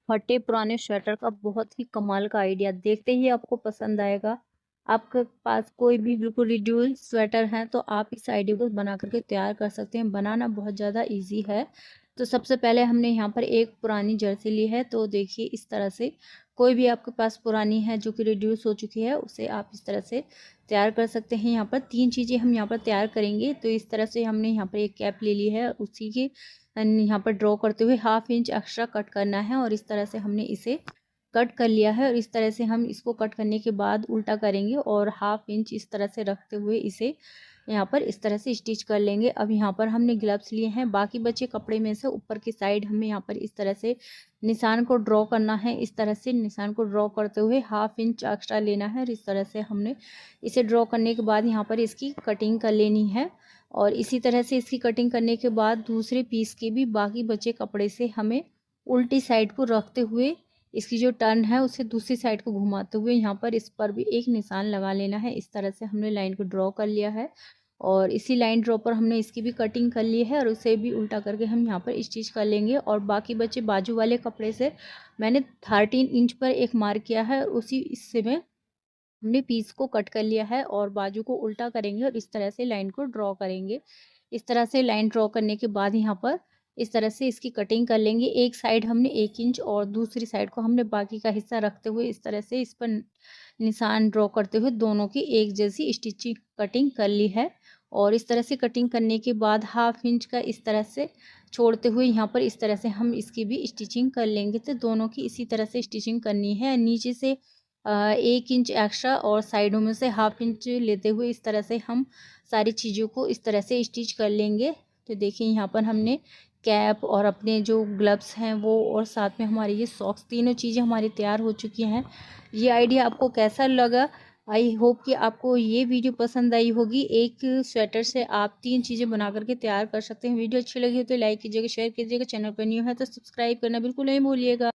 फटे पुराने स्वेटर का बहुत ही कमाल का आइडिया देखते ही आपको पसंद आएगा। आपके पास कोई भी बिल्कुल रिड्यूल स्वेटर है तो आप इस आइडिया को बना करके तैयार कर सकते हैं। बनाना बहुत ज़्यादा इजी है। तो सबसे पहले हमने यहाँ पर एक पुरानी जर्सी ली है। तो देखिए इस तरह से कोई भी आपके पास पुरानी है जो कि रिड्यूस हो चुकी है उसे आप इस तरह से तैयार कर सकते हैं। यहाँ पर 3 चीज़ें हम यहाँ पर तैयार करेंगे। तो इस तरह से हमने यहाँ पर एक कैप ले ली है, उसी के यहाँ पर ड्रॉ करते हुए 1/2 इंच एक्स्ट्रा कट करना है और इस तरह से हमने इसे कट कर लिया है। और इस तरह से हम इसको कट करने के बाद उल्टा करेंगे और 1/2 इंच इस तरह से रखते हुए इसे यहाँ पर इस तरह से स्टिच कर लेंगे। अब यहाँ पर हमने ग्लव्स लिए हैं, बाकी बचे कपड़े में से ऊपर की साइड हमें यहाँ पर इस तरह से निशान को ड्रॉ करना है। इस तरह से निशान को ड्रॉ करते हुए 1/2 इंच एक्स्ट्रा लेना है और इस तरह से हमने इसे ड्रॉ करने के बाद यहाँ पर इसकी कटिंग कर लेनी है। और इसी तरह से इसकी कटिंग करने के बाद दूसरे पीस के भी बाकी बचे कपड़े से हमें उल्टी साइड को रखते हुए इसकी जो टर्न है उसे दूसरी साइड को घुमाते हुए यहाँ पर इस पर भी एक निशान लगा लेना है। इस तरह से हमने लाइन को ड्रॉ कर लिया है और इसी लाइन ड्रॉ पर हमने इसकी भी कटिंग कर ली है और उसे भी उल्टा करके हम यहाँ पर स्टिच कर लेंगे। और बाकी बचे बाजू वाले कपड़े से मैंने 13 इंच पर एक मार्क किया है, उसी हिस्से में हमने पीस को कट कर लिया है और बाजू को उल्टा करेंगे और इस तरह से लाइन को ड्रॉ करेंगे। इस तरह से लाइन ड्रॉ करने के बाद यहाँ पर इस तरह से इसकी कटिंग कर लेंगे। एक साइड हमने 1 इंच और दूसरी साइड को हमने बाकी का हिस्सा रखते हुए इस तरह से इस पर निशान ड्रॉ करते हुए दोनों की एक जैसी स्टिचिंग कटिंग कर ली है। और इस तरह से कटिंग करने के बाद 1/2 इंच का इस तरह से छोड़ते हुए यहाँ पर इस तरह से हम इसकी भी स्टिचिंग कर लेंगे। तो दोनों की इसी तरह से स्टिचिंग करनी है। नीचे से 1 इंच एक्स्ट्रा और साइडों में से 1/2 इंच लेते हुए इस तरह से हम सारी चीज़ों को इस तरह से स्टिच कर लेंगे। तो देखिए यहाँ पर हमने कैप और अपने जो ग्लव्स हैं वो और साथ में हमारी ये सॉक्स तीनों चीज़ें हमारी तैयार हो चुकी हैं। ये आइडिया आपको कैसा लगा? आई होप कि आपको ये वीडियो पसंद आई होगी। एक स्वेटर से आप 3 चीज़ें बना करके तैयार कर सकते हैं। वीडियो अच्छी लगी हो तो लाइक कीजिएगा, शेयर कीजिएगा। चैनल पर न्यू है तो सब्सक्राइब करना बिल्कुल नहीं भूलिएगा।